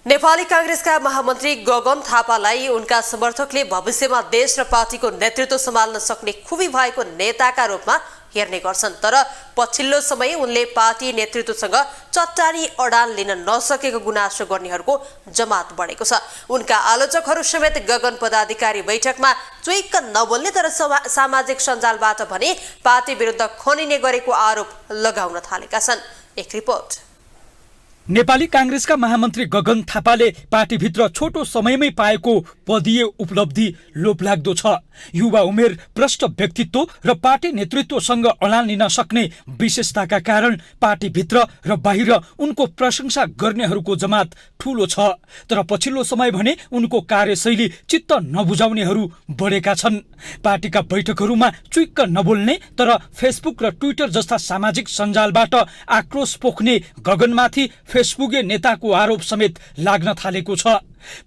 नेपाली कांग्रेसका महामन्त्री गगन थापालाई उनका समर्थकले भविष्यमा देश र पार्टीको नेतृत्व सम्हाल्न सक्ने खुबी भएको नेताका रूपमा हेर्ने गर्छन्, तर पछिल्लो समय उनले पार्टी नेतृत्वसँग चट्टानी अडान लिन नसकेको गुनासो गर्नेहरूको जमात बढेको छ। उनका आलोचकहरू समेत गगन पदाधिकारी बैठकमा चुइक्क नबोल्ने तर सामाजिक सञ्जालबाट भने पार्टी विरुद्ध खनिने गरेको आरोप लगाउन थालेका छन्। एक रिपोर्ट। नेपाली कांग्रेसका महामन्त्री गगन थापाले पार्टीभित्र छोटो समयमै पाएको पदीय उपलब्धि लोभलाग्दो छ। युवा उमेर, भ्रष्ट व्यक्तित्व र पार्टी नेतृत्वसँग अडान लिन सक्ने विशेषताका कारण पार्टीभित्र र बाहिर उनको प्रशंसा गर्नेहरूको जमात ठूलो छ। तर पछिल्लो समय भने उनको कार्यशैली चित्त नबुझाउनेहरू बढेका छन्। पार्टीका बैठकहरूमा चुइक्क नबोल्ने तर फेसबुक र ट्विटर जस्ता सामाजिक सञ्जालबाट आक्रोश पोख्ने गगनमाथि फेसबुके नेताको आरोप समेत लाग्न थालेको छ।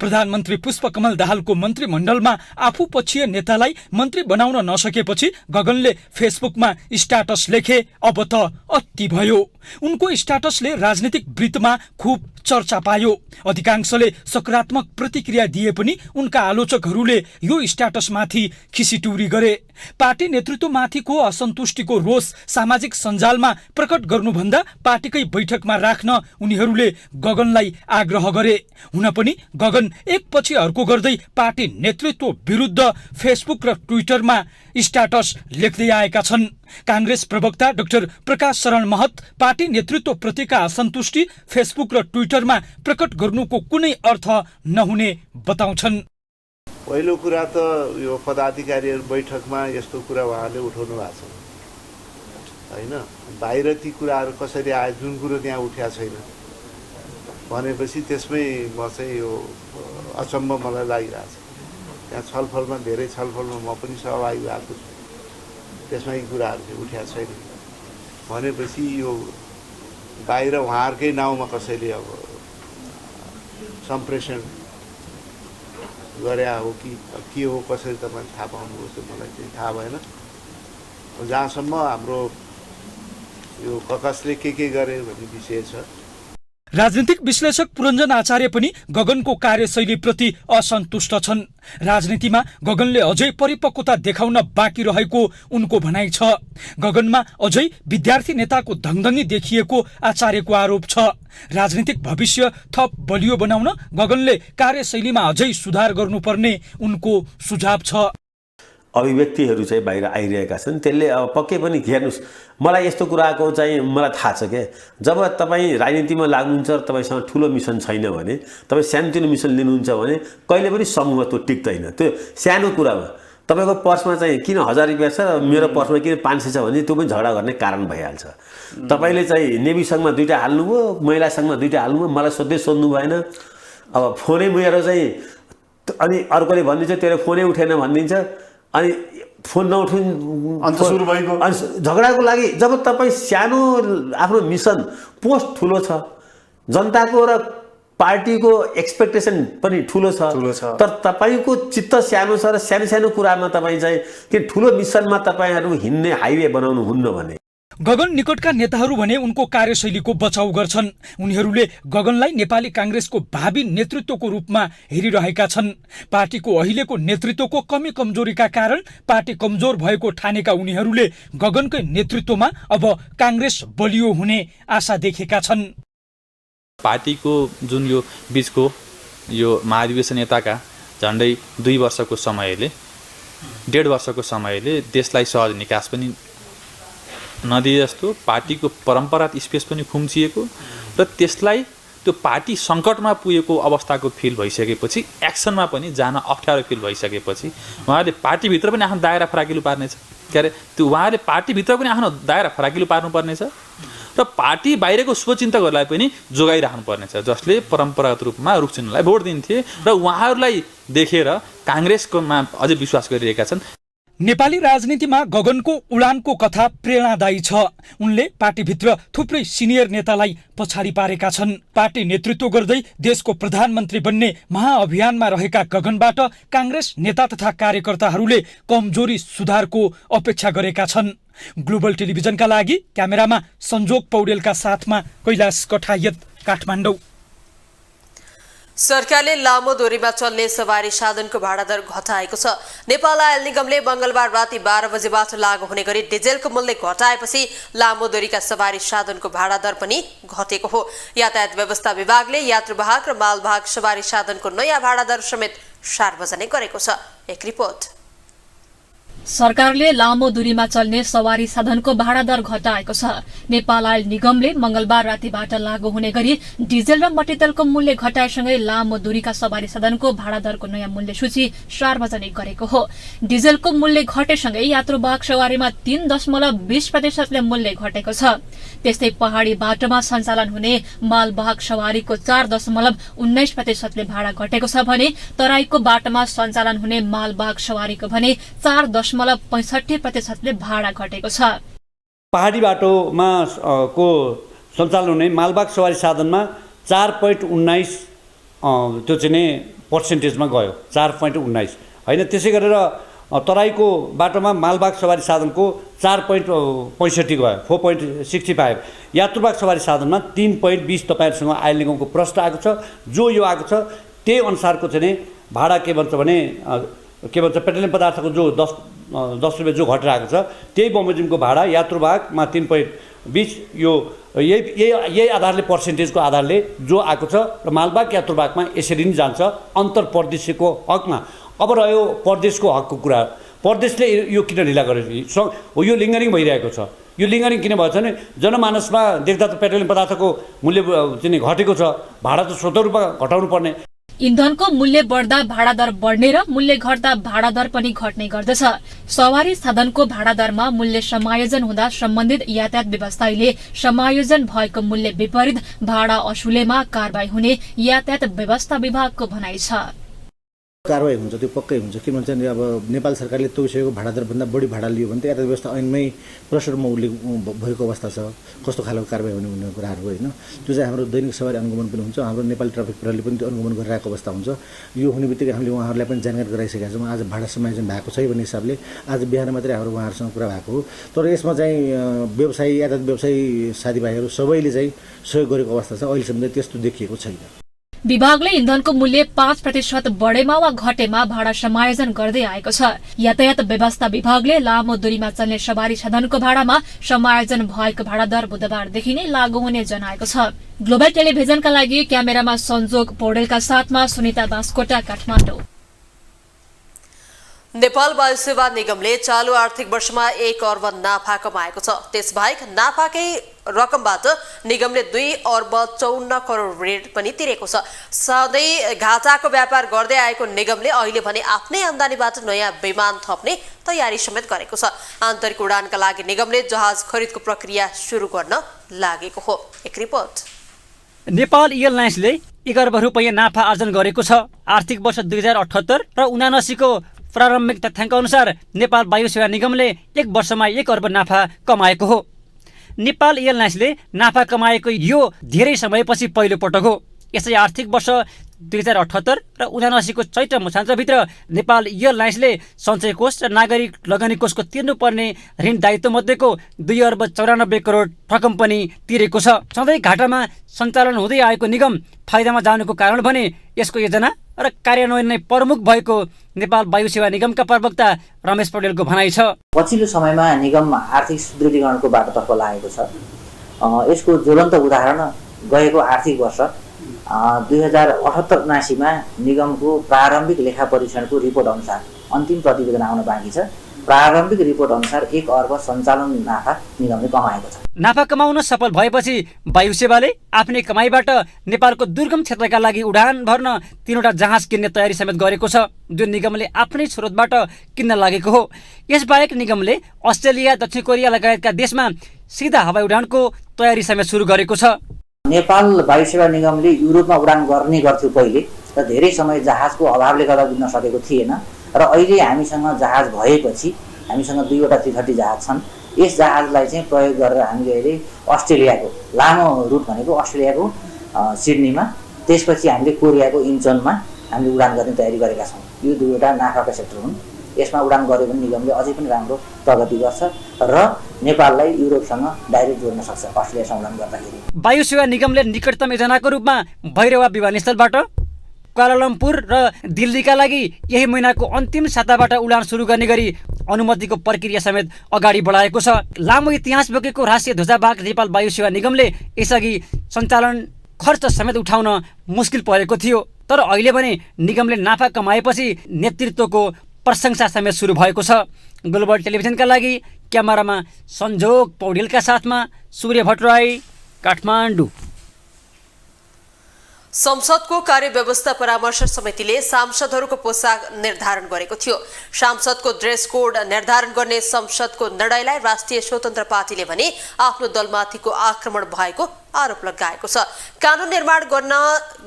प्रधानमन्त्री पुष्पकमल दाहालको मन्त्रीमण्डलमा आफू पक्षीय नेतालाई मन्त्री बनाउन नसकेपछि गगनले फेसबुकमा स्ट्याटस लेखे, अब त अति भयो। उनको स्ट्याटसले राजनीतिक वृत्तमा खूब चर्चा पायो। अधिकांशले सकारात्मक प्रतिक्रिया दिए पनि उनका आलोचकहरूले यो स्ट्याटसमाथि खिसिटुरी गरे। पार्टी नेतृत्वमाथिको असन्तुष्टिको रोष सामाजिक सञ्जालमा प्रकट गर्नुभन्दा पार्टीकै बैठकमा राख्न उनीहरूले गगनलाई आग्रह गरे। हुन पनि गगन एकपछि अर्को गर्दै पार्टी नेतृत्व विरुद्ध फेसबुक र ट्विटरमा स्ट्याटस लेख्दै आएका छन्। कांग्रेस प्रवक्ता डाक्टर प्रकाश शरण महत पार्टी नेतृत्व प्रतिका असन्तुष्टि फेसबुक र ट्विटरमा प्रकट गर्नुको कुनै अर्थ नहुने बताउँछन्। पहिलो कुरा त यो पदाधिकारीहरू बैठकमा यस्तो कुरा उहाँहरूले उठाउनु भएको छ होइन, बाहिर ती कुराहरू कसरी आए जुन कुरो त्यहाँ उठ्या छैन भनेपछि त्यसमै म चाहिँ यो अचम्म मलाई लागिरहेछ। त्यहाँ छलफलमा धेरै छलफलमा म पनि सहभागी भएको छु, त्यसमा यी कुराहरू चाहिँ उठ्या छैन भनेपछि यो बाहिर उहाँहरूकै नाउँमा कसैले अब सम्प्रेषण गरे हो कि के हो कसरी तपाईँले थाहा पाउनुभयो त्यो मलाई चाहिँ थाहा भएन। जहाँसम्म हाम्रो यो कसले के गरे भन्ने विषय छ। राजनीतिक विश्लेषक पुरञ्जन आचार्य पनि गगनको कार्यशैलीप्रति असन्तुष्ट छन्। राजनीतिमा गगनले अझै परिपक्वता देखाउन बाँकी रहेको उनको भनाइ छ। गगनमा अझै विद्यार्थी नेताको धङधङी देखिएको आचार्यको आरोप छ। राजनीतिक भविष्य थप बलियो बनाउन गगनले कार्यशैलीमा अझै सुधार गर्नुपर्ने उनको सुझाव छ। अभिव्यक्तिहरू चाहिँ बाहिर आइरहेका छन्, त्यसले अब पक्कै पनि हेर्नुहोस्, मलाई यस्तो कुराको चाहिँ मलाई थाहा छ क्या, जब तपाईँ राजनीतिमा लाग्नुहुन्छ र तपाईँसँग ठुलो मिसन छैन भने, तपाईँ सानोतिनो मिसन लिनुहुन्छ भने कहिले पनि समूह त्यो टिक्दैन। त्यो सानो कुरामा तपाईँको पर्समा चाहिँ किन 1000 रुपियाँ छ, मेरो पर्समा किन 500 छ भने त्यो पनि झगडा गर्ने कारण भइहाल्छ। तपाईँले चाहिँ नेभी सङ्घमा 2टा हाल्नुभयो, महिला सङ्घमा 2टा हाल्नुभयो, मलाई सोध्नु भएन। अब फोनै मेरो चाहिँ अनि अर्कोले भनिदिन्छ तेरो फोनै उठेन भनिदिन्छ, अनि फोन नउठ्नु झगडाको लागि। जब तपाईँ सानो आफ्नो मिसन पोस्ट ठुलो छ, जनताको र पार्टीको एक्सपेक्टेसन पनि ठुलो छ, तर तपाईँको चित्त सानो छ र सानो कुरामा तपाईँ चाहिँ कि ठुलो मिसनमा तपाईँहरू हिँड्ने हाइवे बनाउनु हुन्न भने। गगन निकटका नेताहरू भने उनको कार्यशैलीको बचाउ गर्छन्। उनीहरूले गगनलाई नेपाली कांग्रेसको भावी नेतृत्वको रूपमा हेरिरहेका छन्। पार्टीको अहिलेको नेतृत्वको कमी कमजोरीका कारण पार्टी कमजोर भएको ठानेका उनीहरूले गगनकै नेतृत्वमा अब कांग्रेस बलियो हुने आशा देखेका छन्। पार्टीको जुन यो बीचको यो महाधिवेशन यताका झन्डै 2 वर्षको समयले 1.5 वर्षको समयले देशलाई सहज निकास पनि नदिए जस्तो पार्टीको परम्परागत स्पेस पनि खुम्चिएको र त्यसलाई त्यो पार्टी सङ्कटमा पुगेको अवस्थाको फिल भइसकेपछि एक्सनमा पनि जान अप्ठ्यारो फिल भइसकेपछि उहाँले पार्टीभित्र पनि आफ्नो दायरा फराकिलो पार्नेछ। के अरे त्यो उहाँले पार्टीभित्र पनि आफ्नो दायरा फराकिलो पार्नुपर्नेछ र पार्टी बाहिरको शुभचिन्तकहरूलाई पनि जोगाइराख्नु पर्नेछ, जसले परम्परागत रूपमा रुखचिन्हलाई भोट दिन्थे र उहाँहरूलाई देखेर काङ्ग्रेसकोमा अझै विश्वास गरिरहेका छन्। नेपाली राजनीतिमा गगनको उडानको कथा प्रेरणादायी छ। उनले पार्टीभित्र थुप्रै सिनियर नेतालाई पछाडि पारेका छन्। पार्टी नेतृत्व गर्दै देशको प्रधानमन्त्री बन्ने महाअभियानमा रहेका गगनबाट कांग्रेस नेता तथा कार्यकर्ताहरूले कमजोरी सुधारको अपेक्षा गरेका छन्। ग्लोबल टेलिभिजनका लागि क्यामेरामा संजोग पौडेलका साथमा कैलाश कठायत, काठमाडौँ। सरकारले लामो दूरीमा चल्ने सवारी साधनको भाडा दर घटाएको छ। नेपाल आयल निगमले मंगलबार राति 12 बजेबाट लागू हुने गरी डिजेलको मूल्य घटाएपछि लामो दूरीका सवारी साधनको भाडा दर पनि घटेको हो। यातायात व्यवस्था विभागले यात्रुवाहक र मालवाहक सवारी साधनको नयाँ भाडा दर समेत सार्वजनिक गरेको छ। एक रिपोर्ट। सरकारले लामो दूरीमा चल्ने सवारी साधनको भाडा दर घटाएको छ। नेपाल आयल निगमले मंगलबार रातिबाट लागू हुने गरी डिजेल र मट्टीतेलको मूल्य घटाएसँगै लामो दूरीका सवारी साधनको भाडा दरको नयाँ मूल्य सूची सार्वजनिक गरेको हो। डिजेलको मूल्य घटेसँगै यात्रुवाहक सवारीमा 3.20% मूल्य घटेको छ। त्यस्तै पहाडी बाटोमा सञ्चालन हुने मालवाहक सवारीको 4.19% भाडा घटेको छ भने तराईको बाटोमा सञ्चालन हुने मालवाहक सवारीको भने 4.65% भाडा घटेको छ। पहाडी बाटोमा को सञ्चालन हुने मालवाहक सवारी साधनमा 4.19 त्यो चाहिँ पर्सेन्टेजमा गयो, 4.19 होइन। त्यसै गरेर तराईको बाटोमा मालवाहक सवारी साधनको 4.65 गयो, 4.65। यात्रुवाहक सवारी साधनमा 3.20 तपाईँहरूसँग आयल निगमको प्रश्न आएको छ। जो यो आएको छ त्यही अनुसारको चाहिँ भाडा के भन्छ भने पेट्रोलियम पदार्थको जो 10 रुपियाँ जो घटेर आएको छ त्यही बमोजिमको भाडा यात्रुवाहकमा 3.20 यो यही आधारले पर्सेन्टेजको आधारले जो आएको छ र मालवाहक यात्रुवाहकमा यसरी नै जान्छ अन्तर परदेशीको हकमा। अब रह्यो परदेशको हकको कुरा, परदेशले यो किन ढिला गरेको हो? यो लिङ्गरिङ भइरहेको छ। यो लिङ्गरिङ किन भएको छ भने जनमानसमा देख्दा त पेट्रोलियम पदार्थको मूल्य चाहिँ घटेको छ, भाडा त 17 रुपियाँ घटाउनु पर्ने। इन्धनको मूल्य बढ्दा भाडा दर बढ्ने र मूल्य घट्दा भाडा दर पनि घट्ने गर्दछ। सवारी साधनको भाडा दरमा मूल्य समायोजन हुँदा सम्बन्धित यातायात व्यवस्थाले समायोजन भएको मूल्य विपरीत भाडा असुलेमा कारबाही हुने यातायात व्यवस्था विभागको भनाइ छ। कारवाही हुन्छ, त्यो पक्कै हुन्छ। किनभने चाहिँ अब नेपाल सरकारले तोकिसकेको भाडादरभन्दा बढी भाडा लियो भने त यातायात व्यवस्था ऐनमै प्रश्नमा उल्लेख भएको अवस्था छ। कस्तो खालको कारवाही हुने भन्ने कुराहरू होइन, त्यो चाहिँ हाम्रो दैनिक सवारी अनुगमन पनि हुन्छ। हाम्रो नेपाली ट्राफिक प्रहरीले पनि त्यो अनुगमन गरिरहेको अवस्था हुन्छ। यो हुने बित्तिकै हामीले उहाँहरूलाई पनि जानकारी गराइसकेका छौँ। आज भाडा समायोजन भएको छ भन्ने हिसाबले आज बिहान मात्रै हाम्रो उहाँहरूसँग कुरा भएको हो। तर यसमा चाहिँ व्यवसायी यातायात व्यवसायी साथीभाइहरू सबैले चाहिँ सहयोग गरेको अवस्था छ। अहिलेसम्म चाहिँ त्यस्तो देखिएको छैन। विभागले इन्धनको मूल्य 5% बढेमा वा घटेमा भाडा समायोजन गर्दै आएको छ। यातायात व्यवस्था विभागले लामो दूरीमा चल्ने सवारी साधनको भाडामा समायोजन भएको भाडा दर बुधबारदेखि नै लागू हुने जनाएको छ। ग्लोबल टेलिभिजनका लागि क्यामेरामा संजोग पौडेलका साथमा सुनिता दासकोटा, काठमाडौँ। नेपाल वायु सेवा निगमले चालू आर्थिक वर्षमा 1 अर्ब नाफा कमाएको छ। त्यसबाहेक नाफाकै रकमबाट निगमले 2 अर्ब 54 करोड ऋण पनि तिरेको छ। सधैँ घाटाको व्यापार गर्दै आएको निगमले अहिले भने आफ्नै आम्दानीबाट नयाँ विमान थप्ने तयारी समेत गरेको छ। आन्तरिक उडानका लागि निगमले जहाज खरिदको प्रक्रिया सुरु गर्न लागेको हो। एक रिपोर्ट। नेपाल एयरलाइन्सले 1 अर्ब रुपैयाँ नाफा आर्जन गरेको छ। आर्थिक वर्ष 2078 र 79 को प्रारम्भिक तथ्याङ्क अनुसार नेपाल वायु सेवा निगमले 1 वर्षमा 1 अर्ब नाफा कमाएको हो। नेपाल एयरलाइन्सले नाफा कमाएको यो धेरै समयपछि पहिलो पटक हो। यसै आर्थिक वर्ष 2078 र 79 को चैत्र मसान्तभित्र नेपाल एयरलाइन्सले सञ्चय कोष र नागरिक लगानी कोषको तिर्नुपर्ने ऋण दायित्व मध्येको 2 अर्ब 94 करोड रकम पनि तिरेको छ। सधैँ घाटामा सञ्चालन हुँदै आएको निगम फाइदामा जानुको कारण भने यसको योजना र कार्यान्वयन नै प्रमुख भएको नेपाल वायु सेवा निगमका प्रवक्ता रमेश पौडेलको भनाइ छ। पछिल्लो समयमा निगम आर्थिक सुदृढीकरणको बाटोतर्फ लागेको छ। यसको ज्वलन्त उदाहरण गएको आर्थिक वर्ष 2078-79 मा निगमको प्रारम्भिक लेखा परीक्षणको रिपोर्ट अनुसार अन्तिम प्रतिवेदन आउन बाँकी छ। प्रारम्भिक रिपोर्ट अनुसार 1 अर्ब सञ्चालन नाफा निगमले कमाएको छ। नाफा कमाउन सफल भएपछि वायु सेवाले आफ्नै कमाईबाट नेपालको दुर्गम क्षेत्रका लागि उडान भर्न 3वटा जहाज किन्ने तयारी समेत गरेको छ, जुन निगमले आफ्नै स्रोतबाट किन्न लागेको हो। यसबाहेक निगमले अस्ट्रेलिया, दक्षिण कोरिया लगायतका देशमा सिधा हवाई उडानको तयारी समेत सुरु गरेको छ। नेपाल वायु सेवा निगमले युरोपमा उडान गर्ने गर्थ्यो पहिले, र धेरै समय जहाजको अभावले गर्दा दिन सकेको थिएन। र अहिले हामीसँग जहाज भएपछि हामीसँग 2वटा 330 जहाज छन्। यस जहाजलाई चाहिँ प्रयोग गरेर हामीले अहिले अस्ट्रेलियाको लामो रुट भनेको अस्ट्रेलियाको सिडनीमा, त्यसपछि हामीले कोरियाको इन्चोनमा हामीले उडान गर्ने तयारी गरेका छौँ। यो 2वटा नाफाका सेक्टर हुन्। यसमा उडान गऱ्यो भने निगमले अझै पनि राम्रो प्रगति गर्छ र नेपाललाई युरोपसँग डाइरेक्ट जोड्न सक्छ अस्ट्रेलियासँग उडान गर्दाखेरि। वायु सेवा निगमले निकटतम योजनाको रूपमा भैरवा विमानस्थलबाट क्वालालम्पुर र दिल्लीका लागि यही महिनाको अन्तिम साताबाट उडान सुरु गर्ने गरी अनुमतिको प्रक्रिया समेत अगाडि बढाएको छ। लामो इतिहास बोकेको राष्ट्रिय ध्वजावाहक नेपाल वायु सेवा निगमले यसअघि सञ्चालन खर्च समेत उठाउन मुस्किल परेको थियो। तर अहिले भने निगमले नाफा कमाएपछि नेतृत्वको प्रशंसा समेत सुरु भएको छ। ग्लोबल टेलिभिजनका लागि क्यामेरामा संजोग पौडेलका साथमा सूर्य भट्टराई, काठमाडौँ। संसदको कार्यव्यवस्था परामर्श समितिले सांसदहरूको पोसाक निर्धारण गरेको थियो। सांसदको ड्रेस कोड निर्धारण गर्ने संसदको निर्णयलाई राष्ट्रिय स्वतन्त्र पार्टीले भने आफ्नो दलमाथिको आक्रमण भएको आरोप लगाएको छ। कानुन निर्माण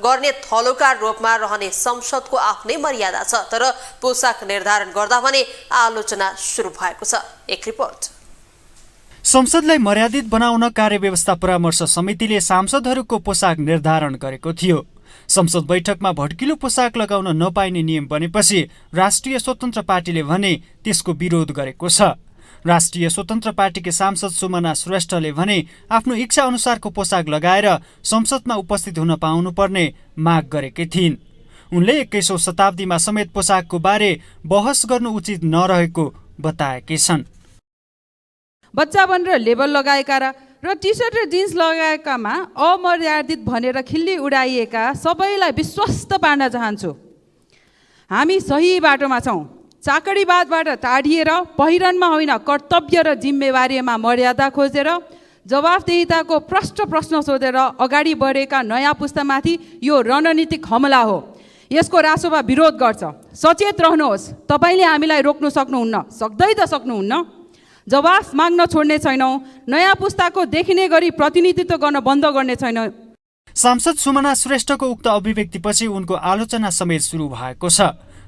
गर्ने थलोका रूपमा रहने संसदको आफ्नै मर्यादा छ, तर पोसाक निर्धारण गर्दा भने आलोचना सुरु भएको छ। एक रिपोर्ट। संसदलाई मर्यादित बनाउन कार्यव्यवस्था परामर्श समितिले सांसदहरूको पोसाक निर्धारण गरेको थियो। संसद बैठकमा भड्किलो पोसाक लगाउन नपाइने नियम बनेपछि राष्ट्रिय स्वतन्त्र पार्टीले भने त्यसको विरोध गरेको छ। राष्ट्रिय स्वतन्त्र पार्टीकी सांसद सुमना श्रेष्ठले भने आफ्नो इच्छा अनुसारको पोसाक लगाएर संसदमा उपस्थित हुन पाउनुपर्ने माग गरेकी थिइन्। उनले 21औं शताब्दीमा समेत पोसाकको बारे बहस गर्नु उचित नरहेको बताएकी छन्। बच्चा भनेर लेबल लगाएका र टी सर्ट र जिन्स लगाएकामा अमर्यादित भनेर खिल्ली उडाइएका सबैलाई विश्वस्त पार्न चाहन्छु। हामी सही बाटोमा छौँ। चाकडीवादबाट टाढिएर पहिरनमा होइन कर्तव्य र जिम्मेवारीमा मर्यादा खोजेर जवाफदेहिताको प्रश्न सोधेर अगाडि बढेका नयाँ पुस्तामाथि यो रणनीतिक हमला हो। यसको रासोमा विरोध गर्छ। सचेत रहनुहोस्। तपाईँले हामीलाई रोक्न सक्नुहुन्न, सक्दै त सक्नुहुन्न। जवाफ माग्न छोड्ने छैनौँ। नयाँ पुस्ताको देखिने गरी प्रतिनिधित्व गर्न बन्द गर्ने छैनौँ। सांसद सुमना श्रेष्ठको उक्त अभिव्यक्तिपछि उनको आलोचना समेत सुरु भएको छ।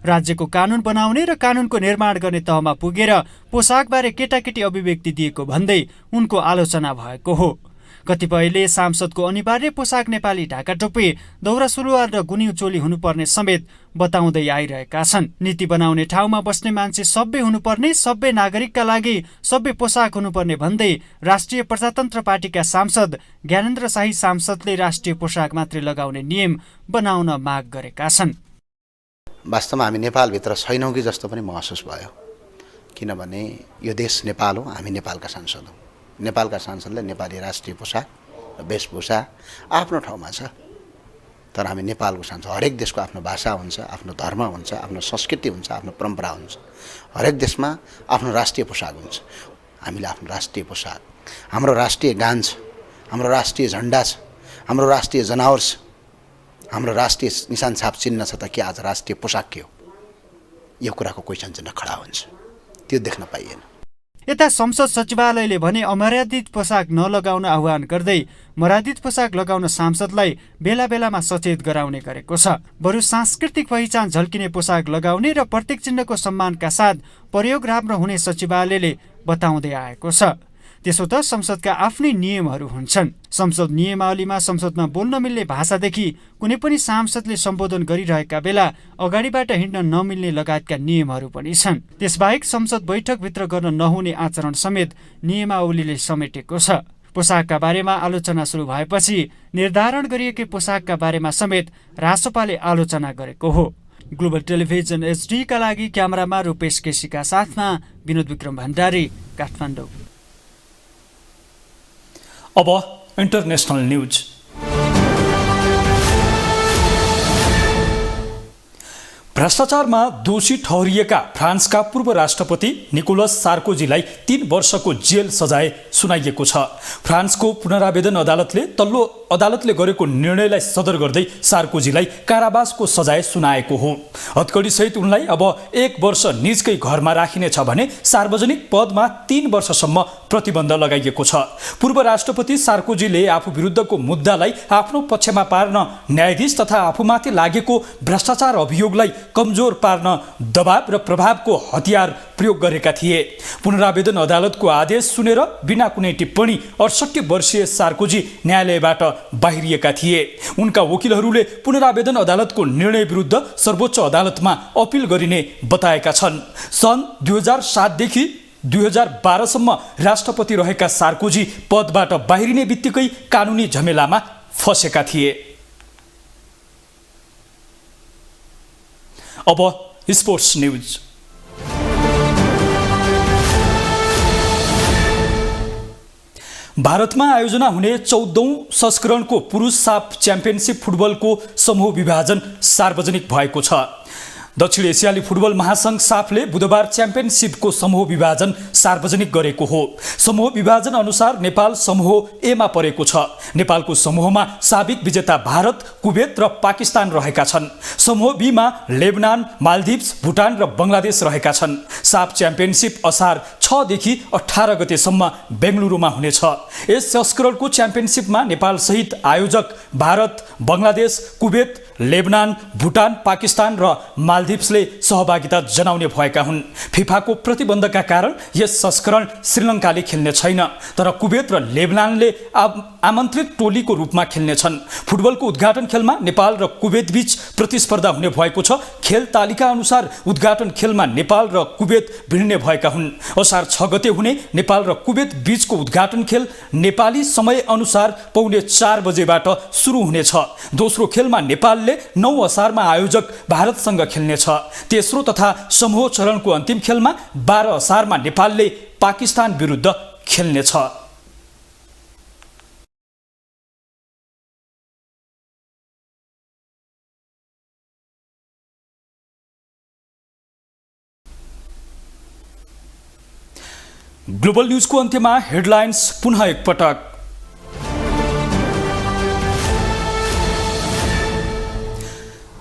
राज्यको कानुन बनाउने र कानुनको निर्माण गर्ने तहमा पुगेर पोसाकबारे केटाकेटी अभिव्यक्ति दिएको भन्दै उनको आलोचना भएको हो। कतिपयले सांसदको अनिवार्य पोसाक नेपाली ढाका टोपी, दौरा सुरुवाल र गुनिउँ चोली हुनुपर्ने समेत बताउँदै आइरहेका छन्। नीति बनाउने ठाउँमा बस्ने मान्छे सभ्य हुनुपर्ने, सभ्य नागरिकका लागि सभ्य पोसाक हुनुपर्ने भन्दै राष्ट्रिय प्रजातन्त्र पार्टीका सांसद ज्ञानेन्द्र शाही सांसदले राष्ट्रिय पोसाक मात्रै लगाउने नियम बनाउन माग गरेका छन्। वास्तवमा हामी नेपालभित्र छैनौँ कि जस्तो पनि महसुस भयो, किनभने यो देश नेपाल हो, हामी नेपालका सांसद हौँ। नेपालका सांसदले नेपाली राष्ट्रिय पोसाक र वेशभूषा आफ्नो ठाउँमा छ, तर हामी नेपालको सांसद। हरेक देशको आफ्नो भाषा हुन्छ, आफ्नो धर्म हुन्छ, आफ्नो संस्कृति हुन्छ, आफ्नो परम्परा हुन्छ। हरेक देशमा आफ्नो राष्ट्रिय पोसाक हुन्छ। हामीले आफ्नो राष्ट्रिय पोसाक, हाम्रो राष्ट्रिय गान छ, हाम्रो राष्ट्रिय झन्डा छ, हाम्रो राष्ट्रिय जनावर छ, हाम्रो राष्ट्रिय निशान छाप चिन्ह छ, त के आज राष्ट्रिय पोसाक के हो? यो कुराको क्वेसन चिन्ह खडा हुन्छ। त्यो देख्न पाइएन। यता संसद सचिवालयले भने अमर्यादित पोसाक नलगाउन आह्वान गर्दै मर्यादित पोसाक लगाउन सांसदलाई बेला बेलामा सचेत गराउने गरेको छ। बरु सांस्कृतिक पहिचान झल्किने पोसाक लगाउने र प्रतीक चिन्हको सम्मानका साथ प्रयोग राम्रो हुने सचिवालयले बताउँदै आएको छ। त्यसो त संसदका आफ्नै नियमहरू हुन्छन्। संसद नियमावलीमा संसदमा बोल्न मिल्ने भाषादेखि कुनै पनि सांसदले सम्बोधन गरिरहेका बेला अगाडिबाट हिँड्न नमिल्ने लगायतका नियमहरू पनि छन्। त्यसबाहेक संसद बैठकभित्र गर्न नहुने आचरण समेत नियमावलीले समेटेको छ। पोसाकका बारेमा आलोचना सुरु भएपछि निर्धारण गरिएकै पोसाकका बारेमा समेत रासोपाले आलोचना गरेको हो। ग्लोबल टेलिभिजन HD का लागि क्यामेरामा रूपेश केसीका साथमा विनोद विक्रम भण्डारी, काठमाडौँ। अब इन्टरनेशनल न्यूज। भ्रष्टाचारमा दोषी ठहरिएका फ्रान्सका पूर्व राष्ट्रपति निकोलस सार्कोजीलाई 3 वर्षको जेल सजाय सुनाइएको छ। फ्रान्सको पुनरावेदन अदालतले तल्लो अदालतले गरेको निर्णयलाई सदर गर्दै सार्कोजीलाई कारावासको सजाय सुनाएको हो। हत्कडी सहित उनलाई अब 1 वर्ष निजकै घरमा राखिनेछ भने सार्वजनिक पदमा 3 वर्षसम्म प्रतिबन्ध लगाइएको छ। पूर्व राष्ट्रपति सार्कोजीले आफू विरुद्धको मुद्दालाई आफ्नो पक्षमा पार्न न्यायाधीश तथा आफूमाथि लागेको भ्रष्टाचार अभियोगलाई कमजोर पार्न दबाव र प्रभावको हतियार प्रयोग गरेका थिए। पुनरावेदन अदालतको आदेश सुनेर बिना कुनै टिप्पणी 68 वर्षीय सार्कोजी न्यायालयबाट बाहिरिएका थिए। उनका वकिलहरूले पुनरावेदन अदालतको निर्णय विरुद्ध सर्वोच्च अदालतमा अपिल गरिने बताएका छन्। सन् 2007 देखि 2012 सम्म राष्ट्रपति रहेका सार्कोजी पदबाट बाहिरिने बित्तिकै कानुनी झमेलामा फसेका थिए। अब स्पोर्ट्स न्यूज। भारतमा आयोजना हुने 14औं संस्करणको पुरुष साफ च्याम्पियनसिप फुटबलको समूह विभाजन सार्वजनिक भएको छ। दक्षिण एसियाली फुटबल महासंघ साफले बुधबार च्याम्पियनसिपको समूह विभाजन सार्वजनिक गरेको हो। समूह विभाजन अनुसार नेपाल समूह ए मा परेको छ। नेपालको समूहमा साबिक विजेता भारत, कुवेत र पाकिस्तान रहेका छन्। समूह बी मा लेबनान, मालदिभ्स, भुटान र बंगलादेश रहेका छन्। साफ च्याम्पियनसिप असार 6 देखि 18 गतेसम्म बेंगलुरुमा हुनेछ। यस संस्करणको च्याम्पियनसिपमा नेपाल सहित आयोजक भारत, बंगलादेश, कुवेत, लेबनान, भुटान, पाकिस्तान र मालदिभ्सले सहभागिता जनाउने भएका हुन्। फिफाको प्रतिबन्धका कारण यस संस्करण श्रीलङ्काले खेल्ने छैन, तर कुवेत र लेबनानले आमन्त्रित टोलीको रूपमा खेल्नेछन्। फुटबलको उद्घाटन खेलमा नेपाल र कुवेत बीच प्रतिस्पर्धा हुने भएको छ। खेल तालिका अनुसार उद्घाटन खेलमा नेपाल र कुवेत भिड्ने भएका हुन्। असार 6 गते हुने नेपाल र कुवेत बीचको उद्घाटन खेल नेपाली समय अनुसार पौने 4 बजेबाट सुरु हुनेछ। दोस्रो खेलमा नेपालले 9 असारमा आयोजक भारतसँग खेल्नेछ। तेस्रो तथा समूह चरणको अन्तिम खेलमा 12 असारमा नेपालले पाकिस्तान विरुद्ध खेल्नेछ। ग्लोबल न्यूजको अन्त्यमा हेडलाइन्स पुनः एकपटक।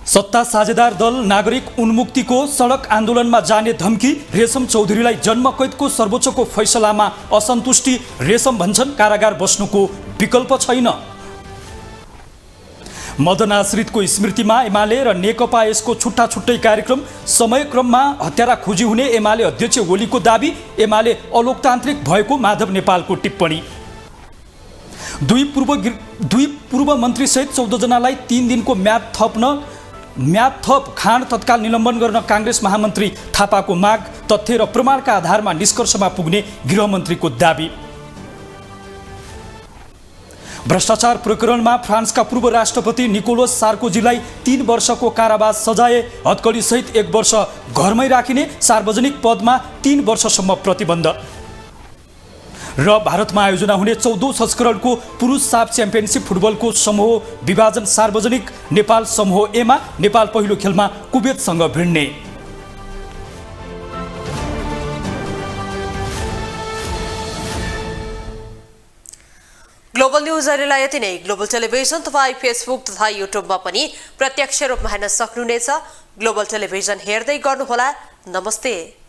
सत्ता साझेदार दल नागरिक उन्मुक्तिको सडक आन्दोलनमा जाने धम्की, रेशम चौधरीलाई जन्मकैदको सर्वोच्चको फैसलामा असन्तुष्टि। रेशम भन्छन् कारागार बस्नुको विकल्प छैन। मदन आश्रितको स्मृतिमा एमाले र नेकपा यसको छुट्टा छुट्टै कार्यक्रम। समयक्रममा हत्यारा खोजी हुने एमाले अध्यक्ष ओलीको दाबी। एमाले अलोकतान्त्रिक भएको माधव नेपालको टिप्पणी। दुई पूर्व मन्त्रीसहित 14 जनालाई 3 दिनको म्याद थप खाँड तत्काल निलम्बन गर्न काङ्ग्रेस महामन्त्री थापाको माग। तथ्य र प्रमाणका आधारमा निष्कर्षमा पुग्ने गृहमन्त्रीको दाबी। भ्रष्टाचार प्रकरणमा फ्रान्सका पूर्व राष्ट्रपति निकोलस सार्कोजीलाई 3 वर्षको कारावास सजाय। हत्कडीसहित 1 वर्ष घरमै राखिने। सार्वजनिक पदमा 3 वर्षसम्म प्रतिबन्ध। र भारतमा आयोजना हुने 14औं संस्करणको पुरुष साफ च्याम्पियनसिप फुटबलको समूह विभाजन सार्वजनिक। नेपाल समूह एमा नेपाल पहिलो खेलमा कुवेतसँग भिड्ने। ग्लोबल न्यूज अहिलेलाई यति नै। ग्लोबल टेलिभिजन तपाईँ फेसबुक तथा युट्युबमा पनि प्रत्यक्ष रूपमा हेर्न सक्नुहुनेछ। ग्लोबल टेलिभिजन हेर्दै गर्नुहोला। नमस्ते।